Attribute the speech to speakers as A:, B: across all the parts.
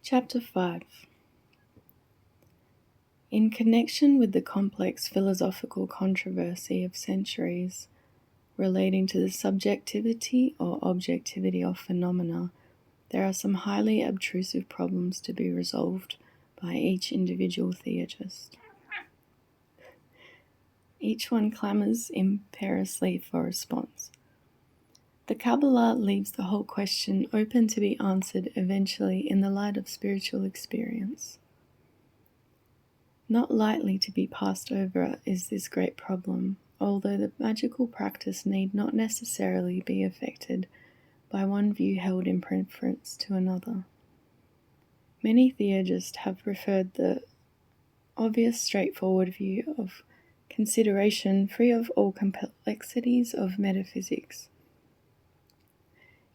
A: Chapter 5. In connection with the complex philosophical controversy of centuries relating to the subjectivity or objectivity of phenomena, there are some highly obtrusive problems to be resolved by each individual theogist. Each one clamours imperiously for a response. The Kabbalah leaves the whole question open to be answered eventually in the light of spiritual experience. Not lightly to be passed over is this great problem, although the magical practice need not necessarily be affected by one view held in preference to another. Many theologians have preferred the obvious straightforward view of consideration free of all complexities of metaphysics.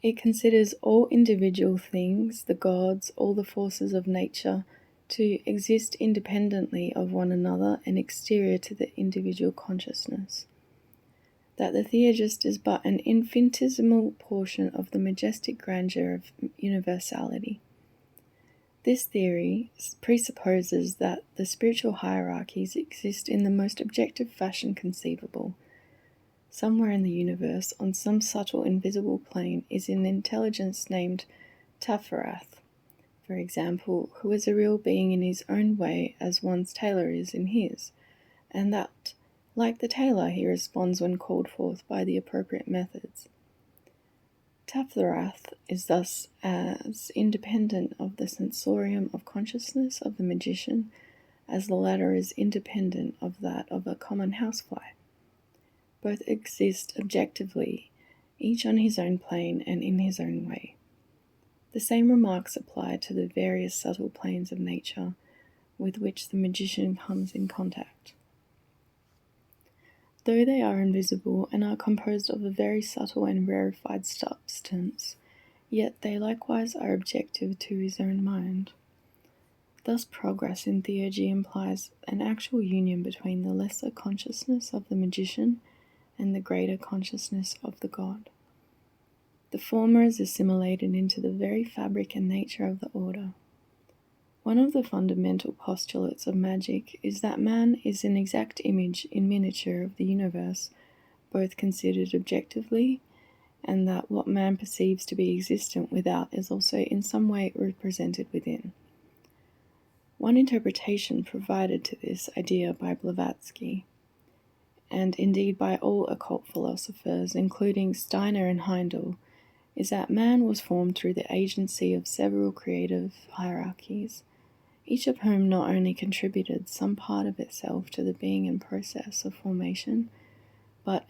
A: It considers all individual things, the gods, all the forces of nature, to exist independently of one another and exterior to the individual consciousness. That the theogist is but an infinitesimal portion of the majestic grandeur of universality. This theory presupposes that the spiritual hierarchies exist in the most objective fashion conceivable. Somewhere in the universe, on some subtle invisible plane, is an intelligence named Chapter5, for example, who is a real being in his own way as one's tailor is in his, and that, like the tailor, he responds when called forth by the appropriate methods. Chapter5 is thus as independent of the sensorium of consciousness of the magician as the latter is independent of that of a common housefly. Both exist objectively, each on his own plane and in his own way. The same remarks apply to the various subtle planes of nature with which the magician comes in contact. Though they are invisible and are composed of a very subtle and rarefied substance, yet they likewise are objective to his own mind. Thus progress in theurgy implies an actual union between the lesser consciousness of the magician and the greater consciousness of the god. The former is assimilated into the very fabric and nature of the order. One of the fundamental postulates of magic is that man is an exact image in miniature of the universe, both considered objectively, and that what man perceives to be existent without is also in some way represented within. One interpretation provided to this idea by Blavatsky, and indeed by all occult philosophers, including Steiner and Heindel, is that man was formed through the agency of several creative hierarchies, each of whom not only contributed some part of itself to the being and process of formation, but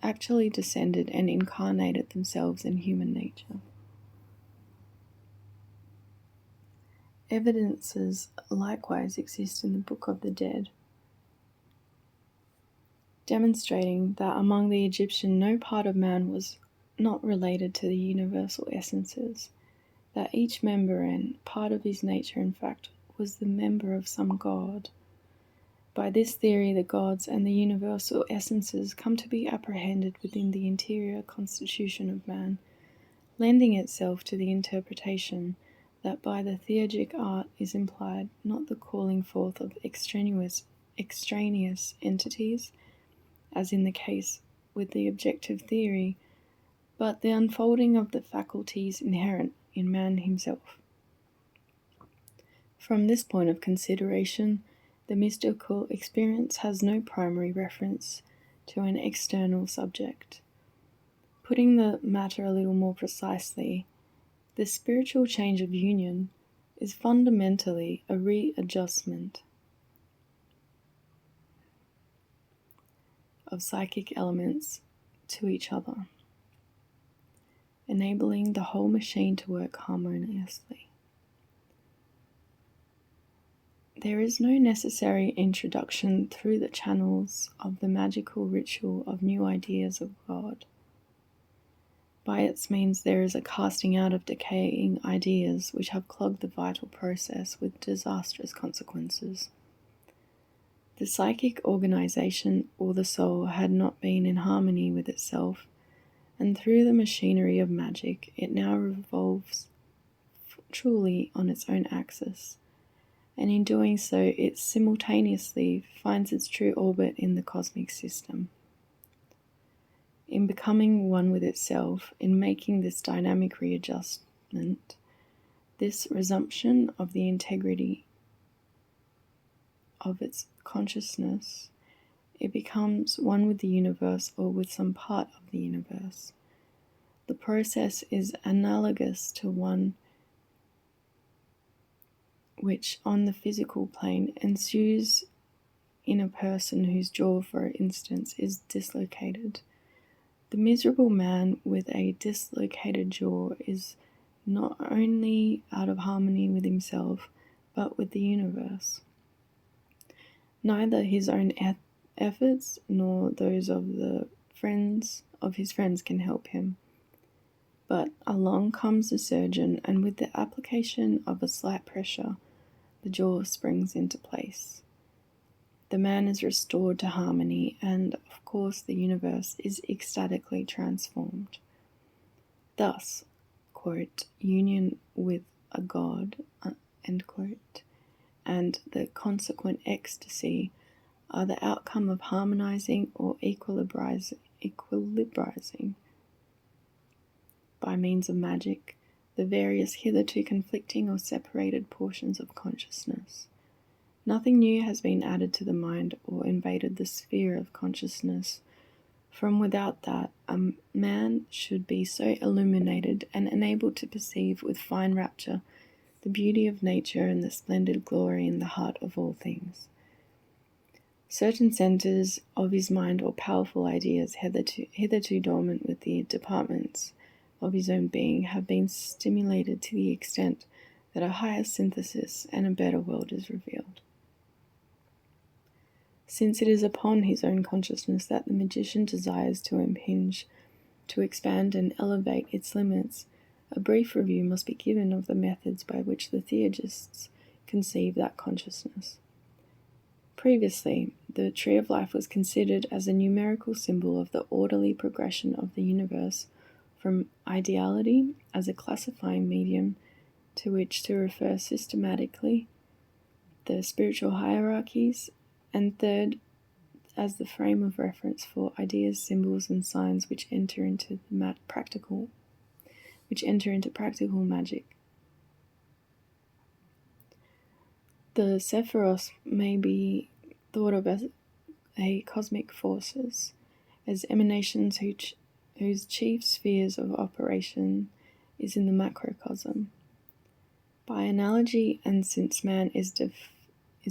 A: actually descended and incarnated themselves in human nature. Evidences likewise exist in the Book of the Dead, demonstrating that among the Egyptian no part of man was not related to the universal essences, that each member and part of his nature, in fact, was the member of some god. By this theory, the gods and the universal essences come to be apprehended within the interior constitution of man, lending itself to the interpretation that by the theurgic art is implied not the calling forth of extraneous entities, as in the case with the objective theory, but the unfolding of the faculties inherent in man himself. From this point of consideration, the mystical experience has no primary reference to an external subject. Putting the matter a little more precisely, the spiritual change of union is fundamentally a readjustment of psychic elements to each other, enabling the whole machine to work harmoniously. There is no necessary introduction through the channels of the magical ritual of new ideas of God. By its means there is a casting out of decaying ideas which have clogged the vital process with disastrous consequences. The psychic organization or the soul had not been in harmony with itself, and through the machinery of magic it now revolves truly on its own axis, and in doing so it simultaneously finds its true orbit in the cosmic system. In becoming one with itself, in making this dynamic readjustment, this resumption of the integrity of its consciousness, it becomes one with the universe or with some part of the universe. The process is analogous to one which on the physical plane ensues in a person whose jaw, for instance, is dislocated. The miserable man with a dislocated jaw is not only out of harmony with himself, but with the universe. Neither his own efforts nor those of his friends can help him. But along comes the surgeon, and with the application of a slight pressure, the jaw springs into place. The man is restored to harmony, and of course the universe is ecstatically transformed. Thus, quote, union with a god, end quote, and the consequent ecstasy are the outcome of harmonizing or equilibrizing by means of magic the various hitherto conflicting or separated portions of consciousness. Nothing new has been added to the mind or invaded the sphere of consciousness. From without that, a man should be so illuminated and enabled to perceive with fine rapture the beauty of nature and the splendid glory in the heart of all things. Certain centers of his mind or powerful ideas hitherto dormant with the departments of his own being have been stimulated to the extent that a higher synthesis and a better world is revealed. Since it is upon his own consciousness that the magician desires to impinge, to expand and elevate its limits, a brief review must be given of the methods by which the theurgists conceive that consciousness. Previously, the tree of life was considered as a numerical symbol of the orderly progression of the universe from ideality as a classifying medium to which to refer systematically the spiritual hierarchies, and third, as the frame of reference for ideas, symbols, and signs which enter into practical magic. The Sephiros may be thought of as cosmic forces, as emanations whose chief spheres of operation is in the macrocosm. By analogy, and since man is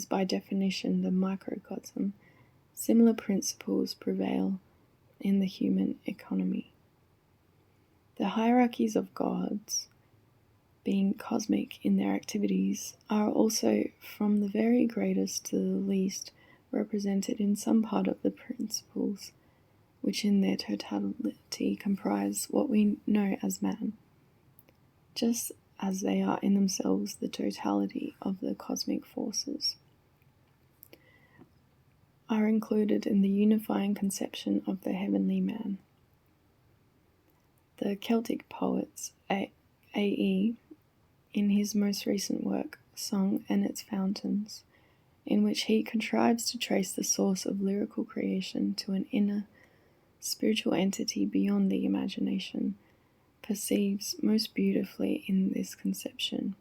A: by definition the microcosm, similar principles prevail in the human economy. The hierarchies of gods, being cosmic in their activities, are also from the very greatest to the least represented in some part of the principles, which in their totality comprise what we know as man, just as they are in themselves the totality of the cosmic forces, are included in the unifying conception of the heavenly man. The Celtic poets, A.E., in his most recent work, Song and Its Fountains, in which he contrives to trace the source of lyrical creation to an inner spiritual entity beyond the imagination, perceives most beautifully in this conception.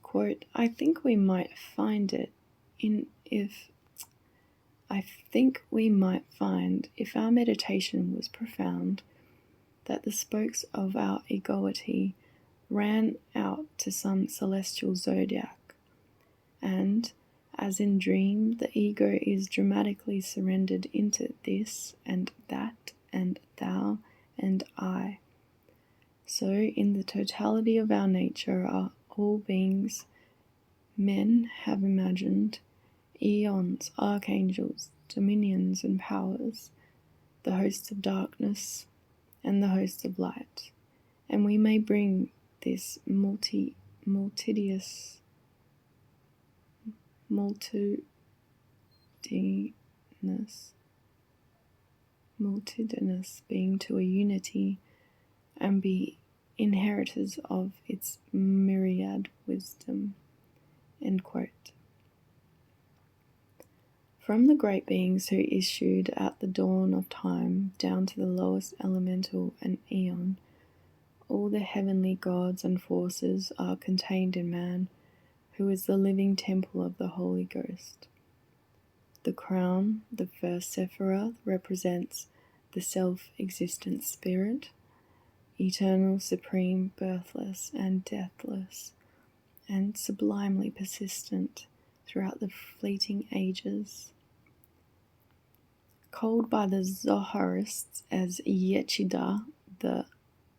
A: Quote, I think we might find, if our meditation was profound, that the spokes of our egoity ran out to some celestial zodiac, and, as in dream, the ego is dramatically surrendered into this and that and thou and I. So, in the totality of our nature are all beings. Men have imagined eons, archangels, dominions and powers, the hosts of darkness and the hosts of light, and we may bring this multitudinous being to a unity and be inheritors of its myriad wisdom." End quote. From the great beings who issued at the dawn of time down to the lowest elemental and aeon, all the heavenly gods and forces are contained in man, who is the living temple of the Holy Ghost. The crown, the first Sephiroth, represents the self-existent spirit, eternal, supreme, birthless, and deathless, and sublimely persistent throughout the fleeting ages. Called by the Zoharists as Yechida, the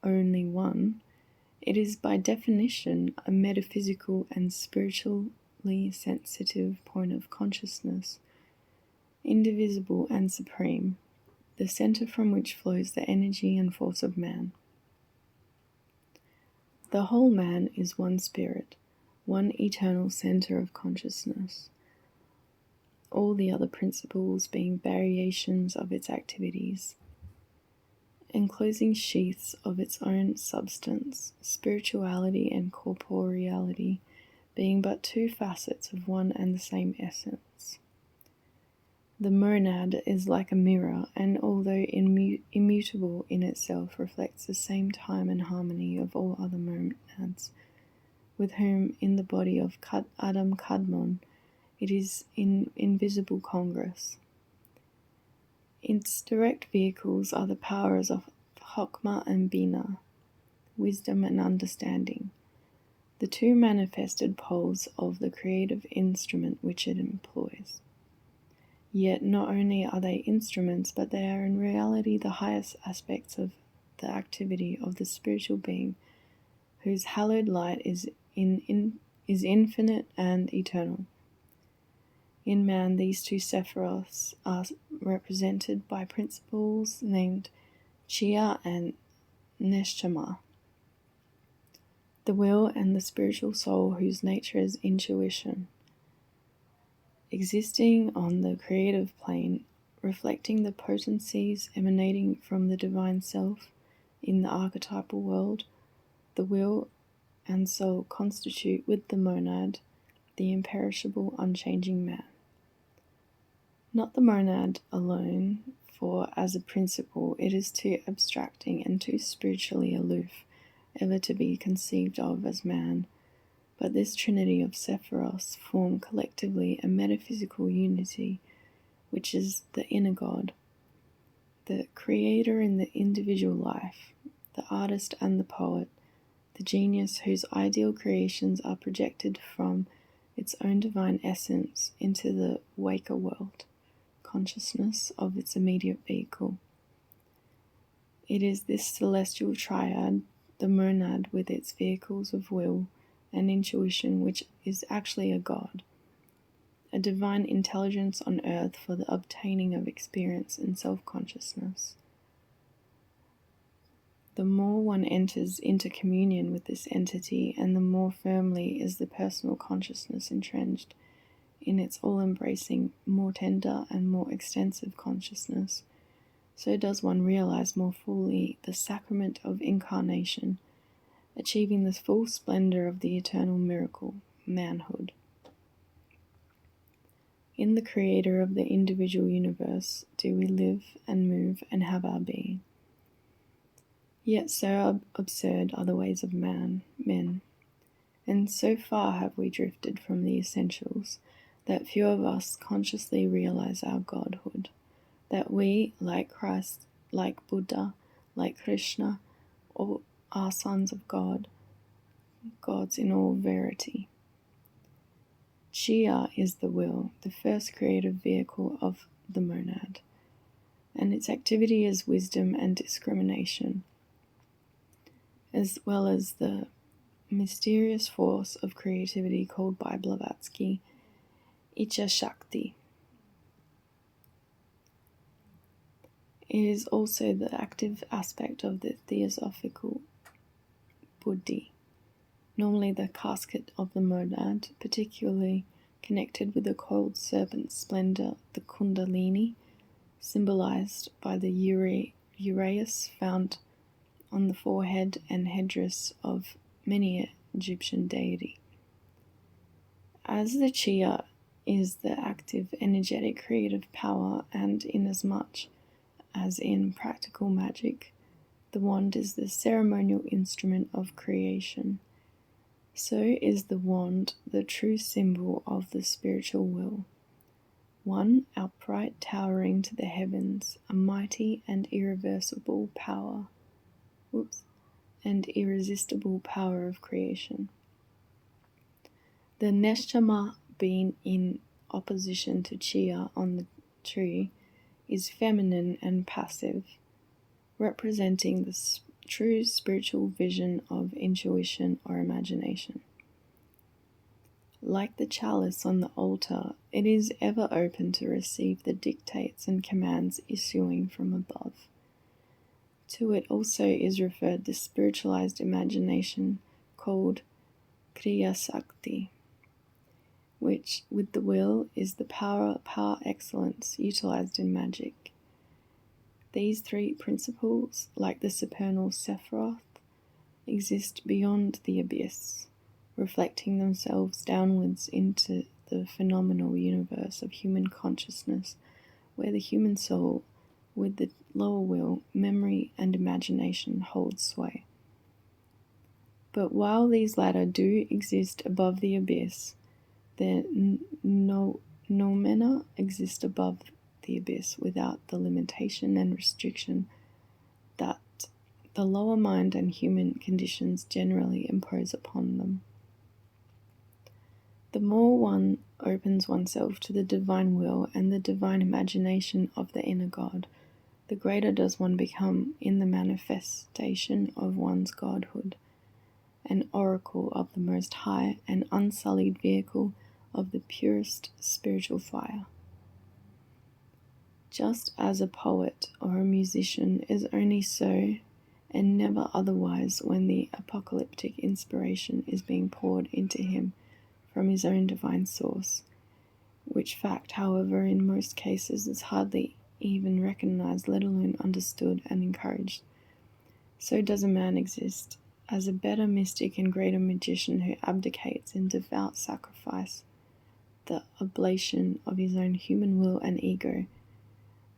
A: only one, it is by definition a metaphysical and spiritually sensitive point of consciousness, indivisible and supreme, the center from which flows the energy and force of man. The whole man is one spirit, one eternal center of consciousness, all the other principles being variations of its activities, enclosing sheaths of its own substance, spirituality and corporeality being but two facets of one and the same essence. The monad is like a mirror, and although immutable in itself, reflects the same time and harmony of all other monads, with whom in the body of Adam Kadmon it is in invisible congress. Its direct vehicles are the powers of Chokmah and Bina, wisdom and understanding, the two manifested poles of the creative instrument which it employs. Yet not only are they instruments, but they are in reality the highest aspects of the activity of the spiritual being, whose hallowed light is infinite and eternal. In man, these two Sephiroths are represented by principles named Chia and Neshama, the will and the spiritual soul whose nature is intuition, existing on the creative plane, reflecting the potencies emanating from the divine self in the archetypal world. The will and soul constitute with the monad the imperishable, unchanging man. Not the monad alone, for as a principle it is too abstracting and too spiritually aloof ever to be conceived of as man, but this trinity of Sephiroths form collectively a metaphysical unity, which is the inner God, the creator in the individual life, the artist and the poet, the genius whose ideal creations are projected from its own divine essence into the waker world, consciousness of its immediate vehicle. It is this celestial triad, the monad with its vehicles of will and intuition, which is actually a God, a divine intelligence on earth for the obtaining of experience and self-consciousness. The more one enters into communion with this entity, and the more firmly is the personal consciousness entrenched in its all-embracing, more tender and more extensive consciousness, so does one realize more fully the sacrament of incarnation, achieving the full splendor of the eternal miracle, manhood. In the creator of the individual universe do we live and move and have our being. Yet so absurd are the ways of men, and so far have we drifted from the essentials, that few of us consciously realize our godhood, that we, like Christ, like Buddha, like Krishna, all are sons of God, gods in all verity. Chia is the will, the first creative vehicle of the monad, and its activity is wisdom and discrimination, as well as the mysterious force of creativity called by Blavatsky Icha Shakti. It is also the active aspect of the theosophical buddhi, normally the casket of the monad, particularly connected with the coiled serpent splendor, the kundalini, symbolized by the uraeus found on the forehead and headdress of many Egyptian deity. As the Chia is the active, energetic, creative power, and inasmuch as in practical magic, the wand is the ceremonial instrument of creation, so is the wand the true symbol of the spiritual will. One upright, towering to the heavens, a mighty and irreversible power, and irresistible power of creation. The neshama, being in opposition to Chia on the tree, is feminine and passive, representing the true spiritual vision of intuition or imagination. Like the chalice on the altar, it is ever open to receive the dictates and commands issuing from above. To it also is referred the spiritualized imagination called Kriya Sakti, which, with the will, is the power par excellence utilized in magic. These three principles, like the supernal Sephiroth, exist beyond the abyss, reflecting themselves downwards into the phenomenal universe of human consciousness, where the human soul, with the lower will, memory, and imagination, holds sway. But while these latter do exist above the abyss, their noumena exist above the abyss without the limitation and restriction that the lower mind and human conditions generally impose upon them. The more one opens oneself to the divine will and the divine imagination of the inner God, the greater does one become in the manifestation of one's godhood, an oracle of the Most High, an unsullied vehicle of the purest spiritual fire. Just as a poet or a musician is only so and never otherwise when the apocalyptic inspiration is being poured into him from his own divine source, which fact, however, in most cases is hardly even recognized, let alone understood and encouraged, so does a man exist as a better mystic and greater magician who abdicates in devout sacrifice the oblation of his own human will and ego,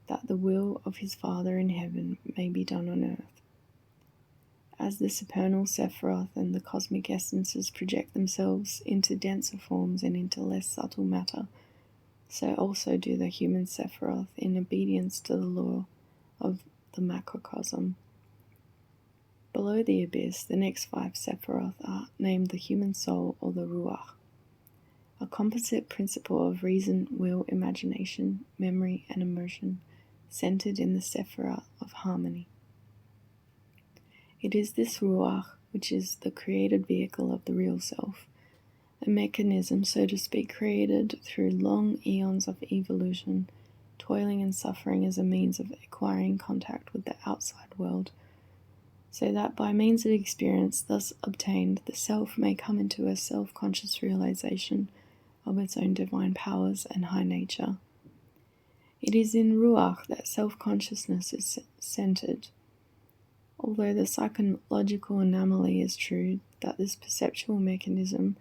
A: that the will of his Father in heaven may be done on earth. As the supernal Sephiroth and the cosmic essences project themselves into denser forms and into less subtle matter, so also do the human Sephiroth in obedience to the law of the macrocosm. Below the abyss, the next 5 Sephiroth are named the human soul or the Ruach, a composite principle of reason, will, imagination, memory, and emotion, centered in the Sephiroth of harmony. It is this Ruach which is the created vehicle of the real self, a mechanism, so to speak, created through long eons of evolution, toiling and suffering as a means of acquiring contact with the outside world, so that by means of experience thus obtained, the self may come into a self-conscious realization of its own divine powers and high nature. It is in Ruach that self-consciousness is centered. Although the psychological anomaly is true that this perceptual mechanism,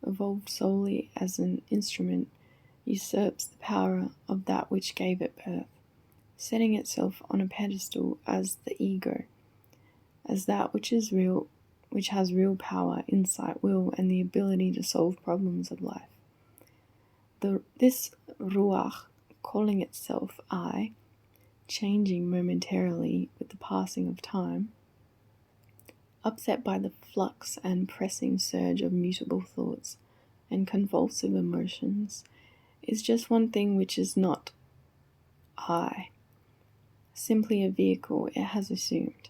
A: evolved solely as an instrument, usurps the power of that which gave it birth, setting itself on a pedestal as the ego, as that which is real, which has real power, insight, will, and the ability to solve problems of life. This Ruach, calling itself I, changing momentarily with the passing of time, upset by the flux and pressing surge of mutable thoughts and convulsive emotions, is just one thing which is not I, simply a vehicle it has assumed,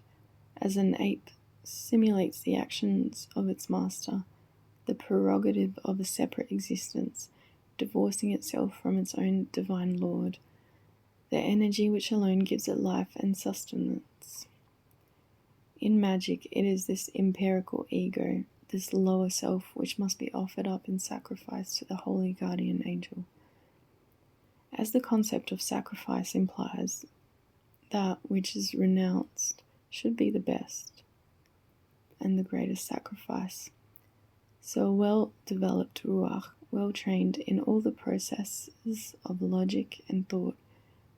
A: as an ape simulates the actions of its master, the prerogative of a separate existence, divorcing itself from its own divine Lord, the energy which alone gives it life and sustenance. In magic, it is this empirical ego, this lower self, which must be offered up in sacrifice to the holy guardian angel. As the concept of sacrifice implies, that which is renounced should be the best. and the greatest sacrifice. So a well-developed ruach, well-trained in all the processes of logic and thought,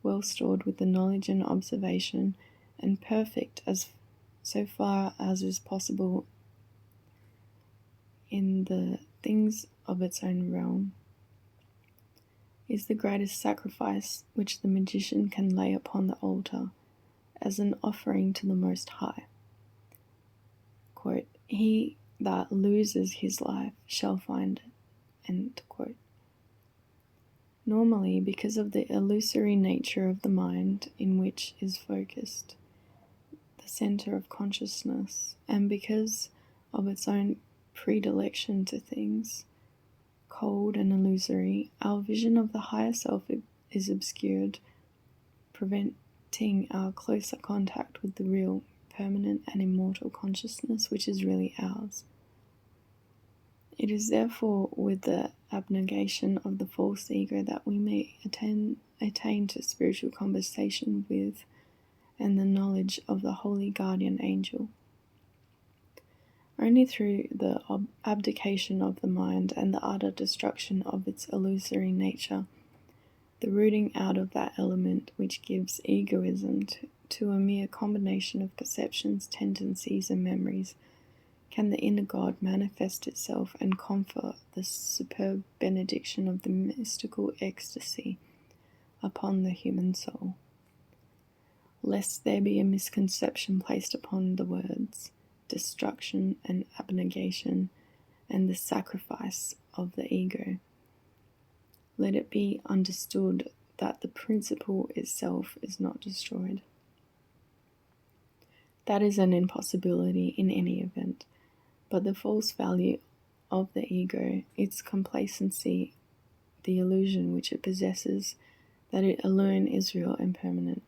A: well stored with the knowledge and observation, and perfect as so far as is possible in the things of its own realm, is the greatest sacrifice which the magician can lay upon the altar as an offering to the Most High. Quote, "He that loses his life shall find it." End quote. Normally, because of the illusory nature of the mind in which is focused, the center of consciousness, and because of its own predilection to things cold and illusory, our vision of the higher self is obscured, preventing our closer contact with the real, permanent and immortal consciousness which is really ours. It is therefore with the abnegation of the false ego that we may attain to spiritual conversation with and the knowledge of the holy guardian angel. Only through the abdication of the mind and the utter destruction of its illusory nature, the rooting out of that element which gives egoism to a mere combination of perceptions, tendencies, and memories, can the inner God manifest itself and confer the superb benediction of the mystical ecstasy upon the human soul. Lest there be a misconception placed upon the words destruction and abnegation and the sacrifice of the ego, let it be understood that the principle itself is not destroyed. That is an impossibility in any event, but the false value of the ego, its complacency, the illusion which it possesses that it alone is real and permanent,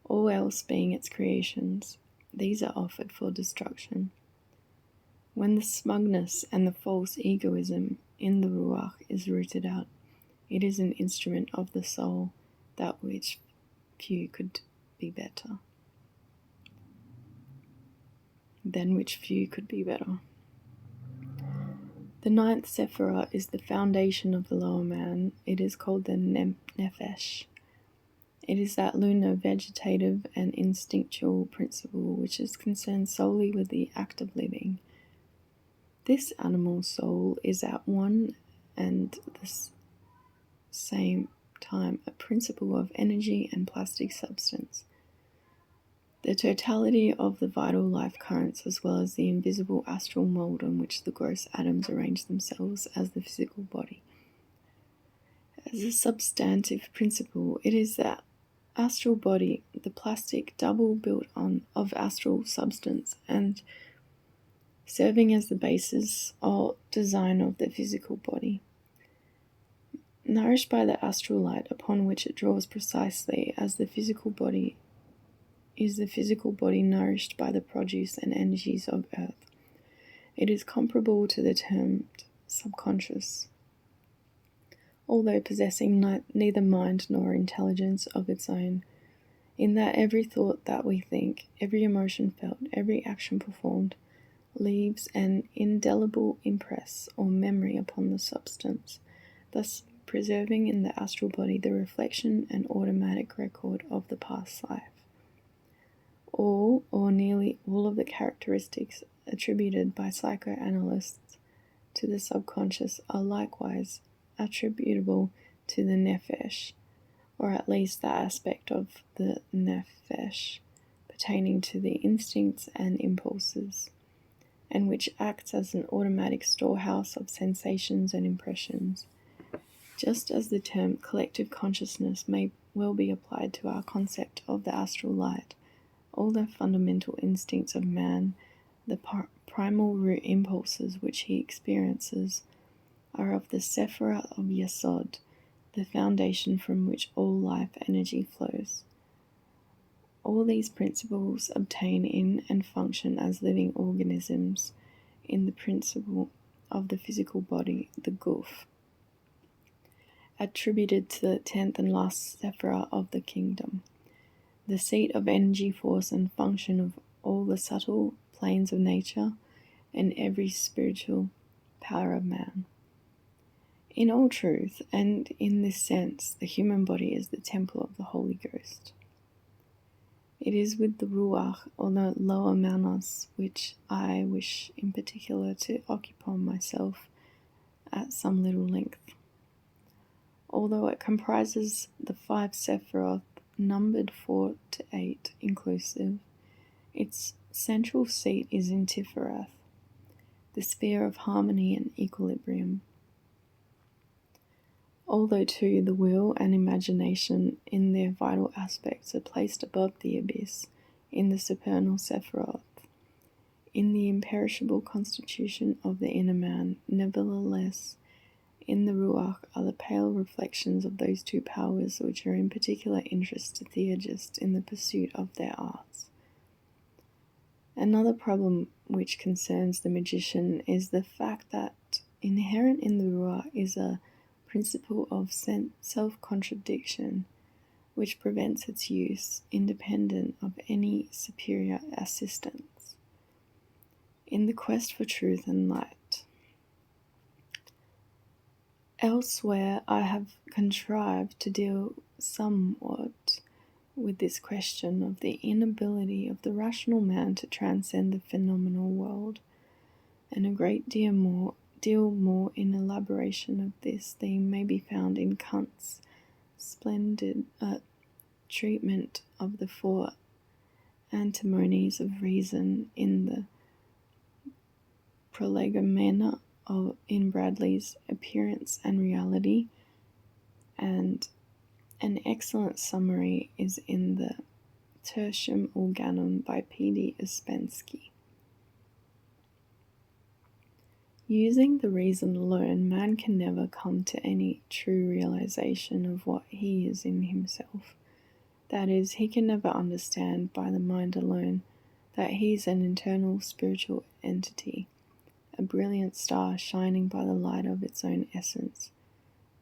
A: all else being its creations, these are offered for destruction. When the smugness and the false egoism in the ruach is rooted out, it is an instrument of the soul, that which few could be better. The ninth sephirah is the foundation of the lower man. It is called the nefesh. It is that lunar, vegetative, and instinctual principle which is concerned solely with the act of living. This animal soul is at one and the same time a principle of energy and plastic substance, the totality of the vital life currents, as well as the invisible astral mold on which the gross atoms arrange themselves as the physical body. As a substantive principle, it is that astral body, the plastic double built on of astral substance and serving as the basis or design of the physical body. Nourished by the astral light upon which it draws precisely as the physical body is the physical body nourished by the produce and energies of earth. It is comparable to the termed subconscious, although possessing neither mind nor intelligence of its own, in that every thought that we think, every emotion felt, every action performed, leaves an indelible impress or memory upon the substance, thus preserving in the astral body the reflection and automatic record of the past life. All, or nearly all, of the characteristics attributed by psychoanalysts to the subconscious are likewise attributable to the nefesh, or at least the aspect of the nefesh pertaining to the instincts and impulses, and which acts as an automatic storehouse of sensations and impressions. Just as the term collective consciousness may well be applied to our concept of the astral light, all the fundamental instincts of man, the primal root impulses which he experiences, are of the sephirah of Yesod, the foundation from which all life energy flows. All these principles obtain in and function as living organisms in the principle of the physical body, the guf, attributed to the 10th and last sephirah of the kingdom, the seat of energy, force, and function of all the subtle planes of nature and every spiritual power of man. In all truth, and in this sense, the human body is the temple of the Holy Ghost. It is with the Ruach, or the lower manos, which I wish in particular to occupy myself at some little length. Although it comprises the 5 Sephiroth, numbered 4 to 8 inclusive, its central seat is in Tifereth, the sphere of harmony and equilibrium. Although too the will and imagination in their vital aspects are placed above the abyss in the supernal Sephiroth, in the imperishable constitution of the inner man, nevertheless, in the Ruach are the pale reflections of those two powers which are in particular interest to theurgists in the pursuit of their arts. Another problem which concerns the magician is the fact that inherent in the Ruach is a principle of self-contradiction, which prevents its use independent of any superior assistance in the quest for truth and light. Elsewhere, I have contrived to deal somewhat with this question of the inability of the rational man to transcend the phenomenal world, and a great deal more in elaboration of this theme may be found in Kant's splendid treatment of the 4 antimonies of reason in the Prolegomena in Bradley's Appearance and Reality, and an excellent summary is in the Tertium Organum by P.D. Ouspensky. Using the reason alone, man can never come to any true realization of what he is in himself. That is, he can never understand by the mind alone that he is an internal spiritual entity, a brilliant star shining by the light of its own essence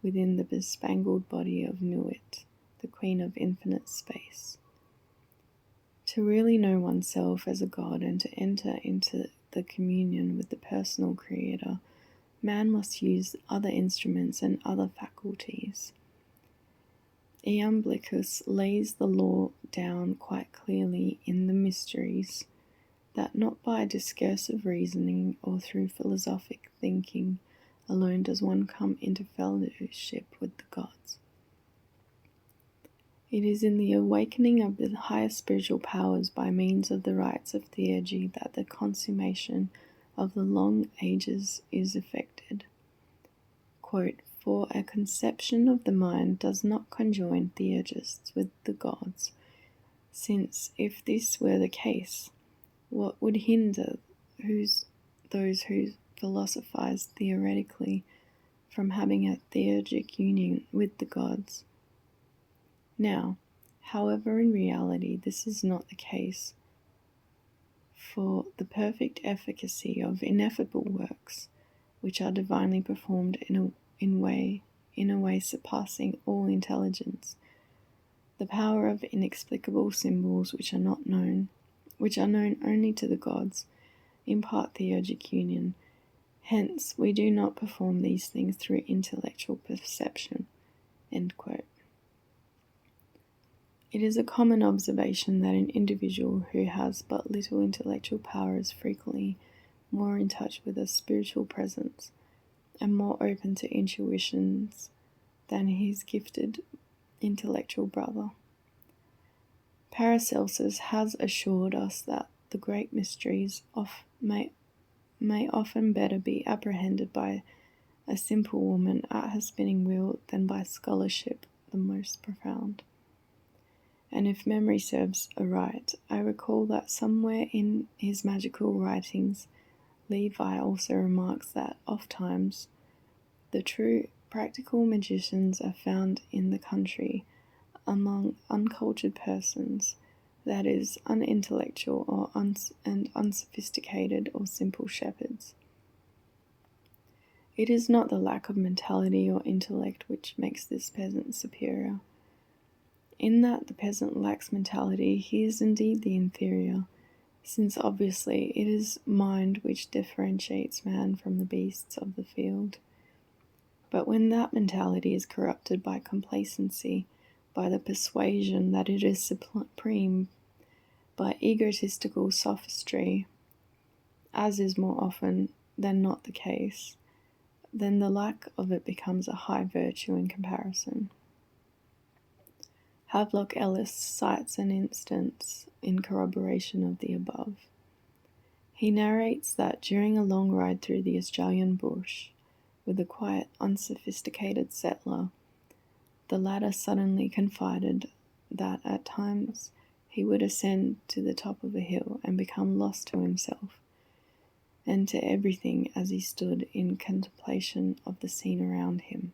A: within the bespangled body of Nuit, the queen of infinite space. To really know oneself as a god and to enter into the communion with the personal creator, man must use other instruments and other faculties. Iamblichus lays the law down quite clearly in the Mysteries, that not by discursive reasoning or through philosophic thinking alone does one come into fellowship with the gods. It is in the awakening of the higher spiritual powers by means of the rites of theurgy that the consummation of the long ages is effected. Quote, "For a conception of the mind does not conjoin theurgists with the gods, since if this were the case, what would hinder those who philosophize theoretically from having a theurgic union with the gods? Now, however, in reality this is not the case, for the perfect efficacy of ineffable works, which are divinely performed in a way surpassing all intelligence, the power of inexplicable symbols which are known only to the gods, impart theurgic union. Hence, we do not perform these things through intellectual perception." End quote. It is a common observation that an individual who has but little intellectual power is frequently more in touch with a spiritual presence and more open to intuitions than his gifted intellectual brother. Paracelsus has assured us that the great mysteries may often better be apprehended by a simple woman at her spinning wheel than by scholarship the most profound. And if memory serves aright, I recall that somewhere in his magical writings, Levi also remarks that ofttimes the true practical magicians are found in the country among uncultured persons, that is, unintellectual or unsophisticated or simple shepherds. It is not the lack of mentality or intellect which makes this peasant superior. In that the peasant lacks mentality, he is indeed the inferior, since obviously it is mind which differentiates man from the beasts of the field. But when that mentality is corrupted by complacency, by the persuasion that it is supreme, by egotistical sophistry, as is more often than not the case, then the lack of it becomes a high virtue in comparison. Havelock Ellis cites an instance in corroboration of the above. He narrates that during a long ride through the Australian bush with a quiet, unsophisticated settler, the latter suddenly confided that at times he would ascend to the top of a hill and become lost to himself and to everything as he stood in contemplation of the scene around him.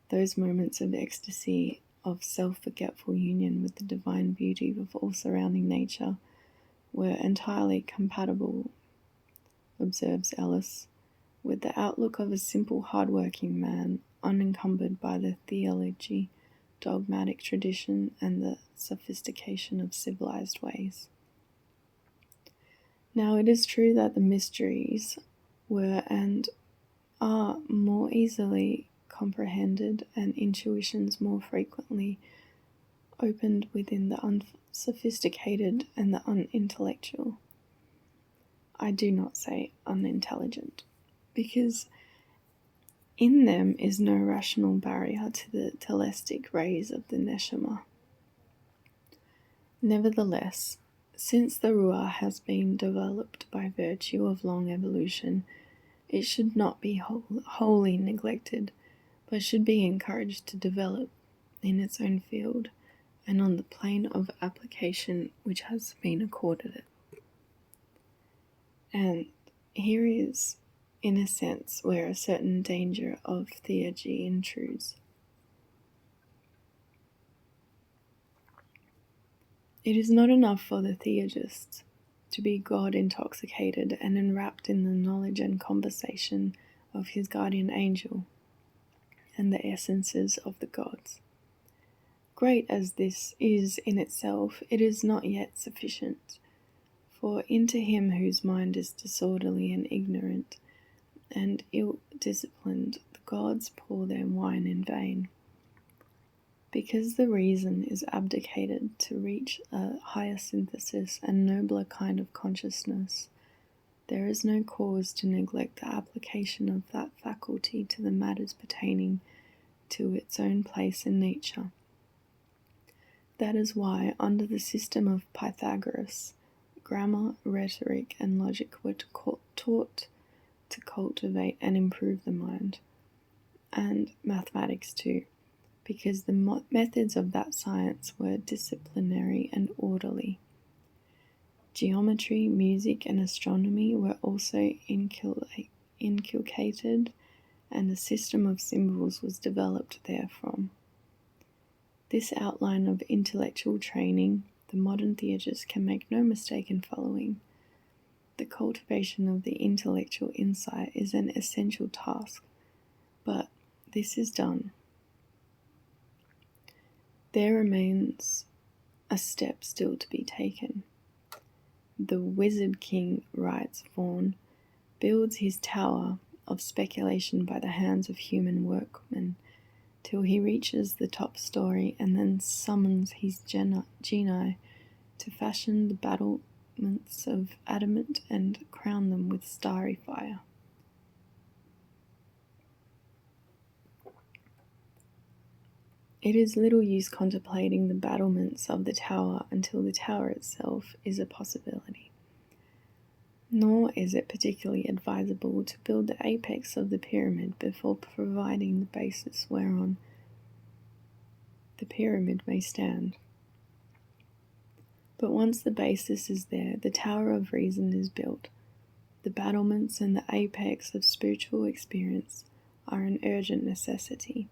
A: Those moments of ecstasy, of self-forgetful union with the divine beauty of all surrounding nature, were entirely compatible, observes Ellis, with the outlook of a simple, hard-working man, unencumbered by the theology, dogmatic tradition, and the sophistication of civilized ways. Now, it is true that the mysteries were and are more easily comprehended and intuitions more frequently opened within the unsophisticated and the unintellectual. I do not say unintelligent, because in them is no rational barrier to the telestic rays of the neshama. Nevertheless, since the ruah has been developed by virtue of long evolution, it should not be wholly neglected, but should be encouraged to develop in its own field and on the plane of application which has been accorded it. And here is, in a sense, where a certain danger of theurgy intrudes. It is not enough for the theurgists to be God-intoxicated and enwrapped in the knowledge and conversation of his guardian angel and the essences of the gods. Great as this is in itself, it is not yet sufficient, for into him whose mind is disorderly and ignorant and ill-disciplined, the gods pour their wine in vain. Because the reason is abdicated to reach a higher synthesis and nobler kind of consciousness, there is no cause to neglect the application of that faculty to the matters pertaining to its own place in nature. That is why, under the system of Pythagoras, grammar, rhetoric, and logic were taught to cultivate and improve the mind, and mathematics too, because the methods of that science were disciplinary and orderly. Geometry, music, and astronomy were also inculcated, and a system of symbols was developed therefrom. This outline of intellectual training the modern theurgist can make no mistake in following. The cultivation of the intellectual insight is an essential task, but this is done. There remains a step still to be taken. The wizard king, writes Vaughan, builds his tower of speculation by the hands of human workmen, till he reaches the top story and then summons his genii to fashion the battlements of adamant and crown them with starry fire. It is little use contemplating the battlements of the tower until the tower itself is a possibility. Nor is it particularly advisable to build the apex of the pyramid before providing the basis whereon the pyramid may stand. But once the basis is there, the tower of reason is built. The battlements and the apex of spiritual experience are an urgent necessity.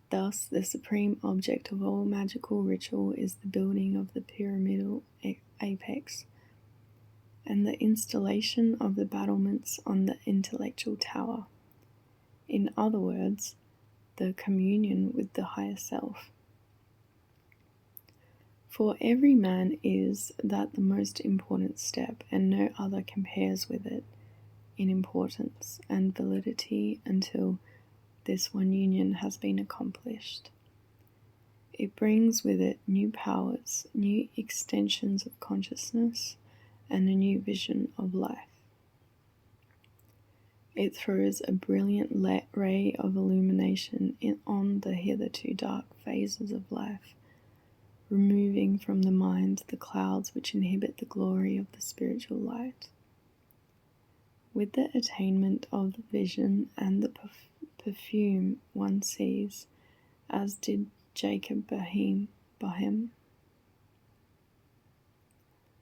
A: Thus, the supreme object of all magical ritual is the building of the pyramidal apex, and the installation of the battlements on the intellectual tower. In other words, the communion with the higher self. For every man is that the most important step, and no other compares with it in importance and validity until this one union has been accomplished. It brings with it new powers, new extensions of consciousness, and a new vision of life. It throws a brilliant ray of illumination on the hitherto dark phases of life, removing from the mind the clouds which inhibit the glory of the spiritual light. With the attainment of the vision and the perfume one sees, as did Jacob Bohem,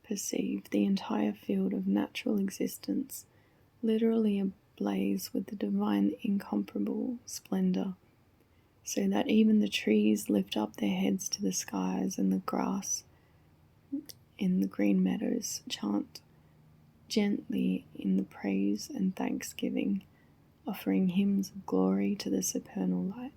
A: perceive the entire field of natural existence literally ablaze with the divine incomparable splendor, so that even the trees lift up their heads to the skies, and the grass in the green meadows chant gently in the praise and thanksgiving, offering hymns of glory to the supernal light.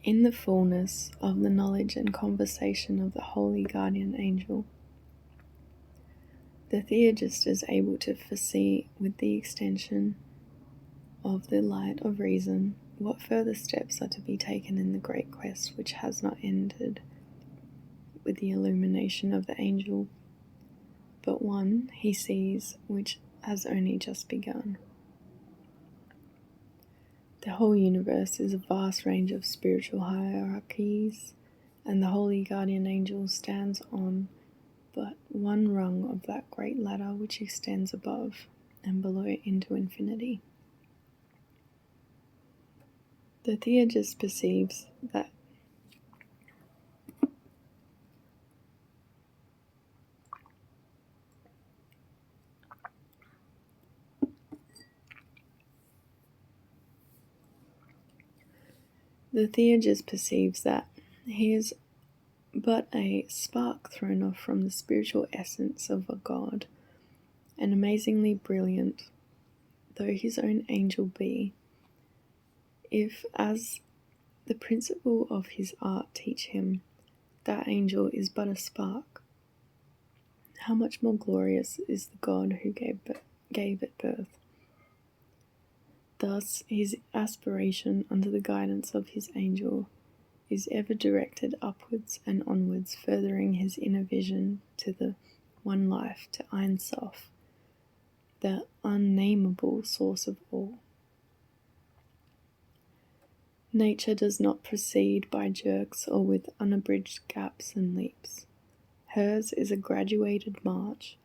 A: In the fullness of the knowledge and conversation of the holy guardian angel, the theurgist is able to foresee, with the extension of the light of reason, what further steps are to be taken in the great quest which has not ended with the illumination of the angel, but one he sees which has only just begun. The whole universe is a vast range of spiritual hierarchies, and the holy guardian angel stands on but one rung of that great ladder which extends above and below into infinity. The theurgist perceives that he is but a spark thrown off from the spiritual essence of a God, and amazingly brilliant though his own angel be, if, as the principle of his art teach him, that angel is but a spark, how much more glorious is the God who gave it birth. Thus his aspiration under the guidance of his angel is ever directed upwards and onwards, furthering his inner vision to the one life, to Ein Sof, the unnameable source of all. Nature does not proceed by jerks or with unabridged gaps and leaps. Hers is a graduated march,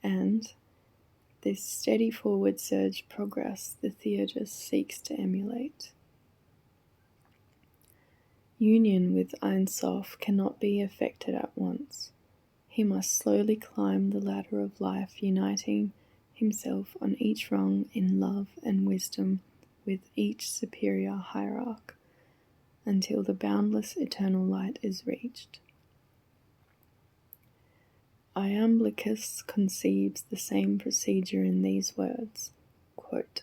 A: and this steady forward surge progress the theurgist seeks to emulate. Union with Ein Sof cannot be effected at once. He must slowly climb the ladder of life, uniting himself on each rung in love and wisdom with each superior hierarch, until the boundless eternal light is reached. Iamblichus conceives the same procedure in these words, quote,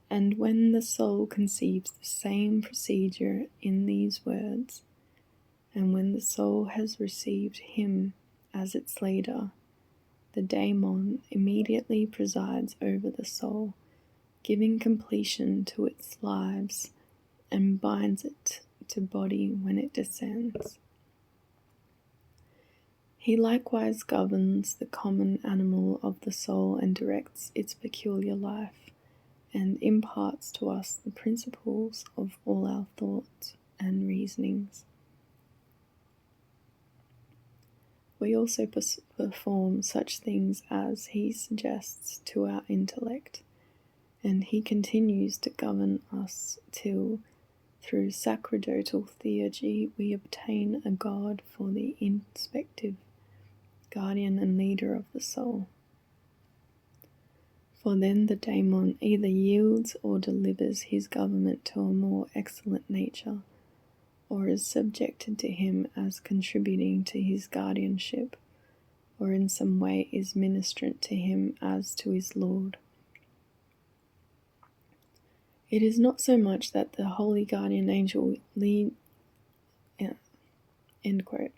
A: "And when the soul conceives the same procedure in these words, and when the soul has received him as its leader, the daemon immediately presides over the soul, giving completion to its lives, and binds it to body when it descends. He likewise governs the common animal of the soul and directs its peculiar life, and imparts to us the principles of all our thoughts and reasonings. We also perform such things as he suggests to our intellect, and he continues to govern us till, through sacerdotal theurgy, we obtain a God for the inspective guardian and leader of the soul. For then the daemon either yields or delivers his government to a more excellent nature, or is subjected to him as contributing to his guardianship, or in some way is ministrant to him as to his Lord. It is not so much that the holy guardian angel end quote.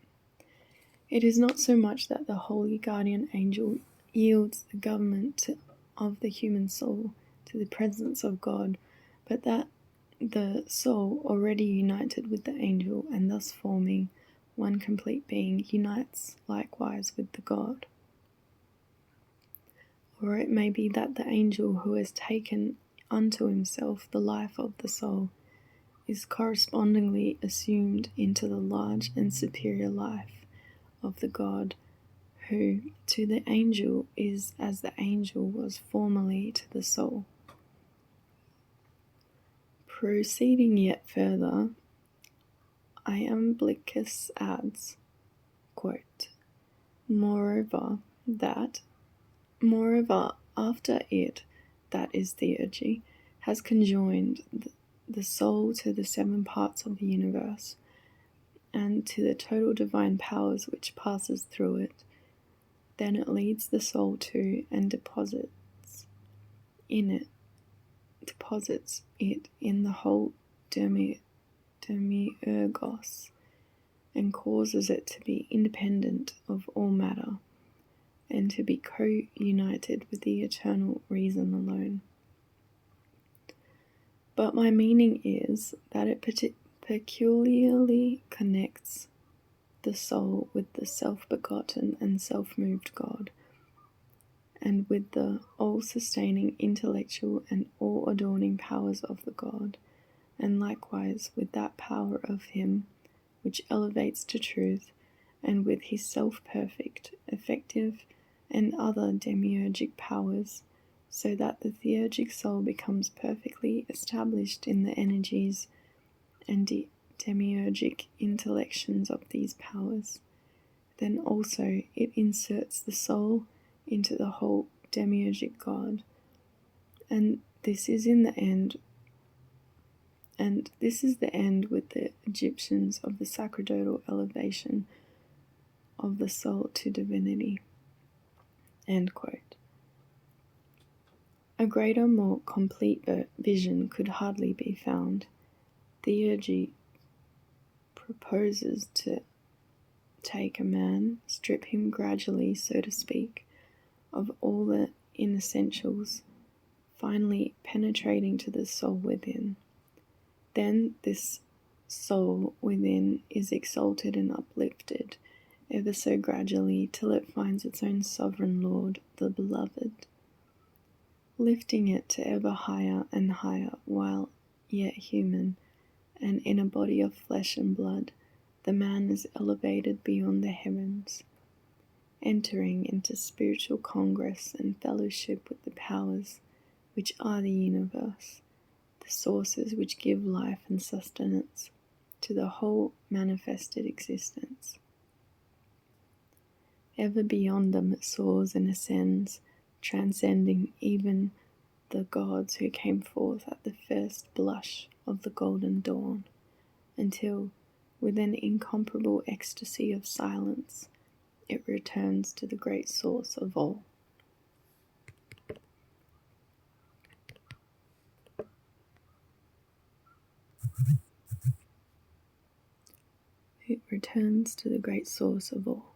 A: It is not so much that the holy guardian angel yields the government of the human soul to the presence of God, but that the soul, already united with the angel and thus forming one complete being, unites likewise with the God. Or it may be that the angel who has taken unto himself the life of the soul is correspondingly assumed into the large and superior life of the God, who to the angel is as the angel was formerly to the soul. Proceeding yet further, Iamblichus adds, quote, Moreover, after it, that is theurgy, has conjoined the soul to the seven parts of the universe, and to the total divine powers which passes through it, then it leads the soul to and deposits it in the whole demiurgos, and causes it to be independent of all matter, and to be co-united with the eternal reason alone. But my meaning is that it peculiarly connects the soul with the self-begotten and self-moved God, and with the all-sustaining intellectual and all-adorning powers of the God, and likewise with that power of him which elevates to truth, and with his self-perfect, effective, and other demiurgic powers, so that the theurgic soul becomes perfectly established in the energies and demiurgic intellections of these powers. Then also it inserts the soul into the whole demiurgic God, and this is the end with the Egyptians of the sacerdotal elevation of the soul to divinity. End quote. A greater, more complete vision could hardly be found. Theurgy proposes to take a man, strip him gradually, so to speak, of all the inessentials, finally penetrating to the soul within. Then this soul within is exalted and uplifted, ever so gradually, till it finds its own sovereign Lord, the Beloved, lifting it to ever higher and higher while yet human, and in a body of flesh and blood, the man is elevated beyond the heavens, entering into spiritual congress and fellowship with the powers which are the universe, the sources which give life and sustenance to the whole manifested existence. Ever beyond them it soars and ascends, transcending even the gods who came forth at the first blush of the golden dawn, until, with an incomparable ecstasy of silence, it returns to the great source of all. It returns to the great source of all.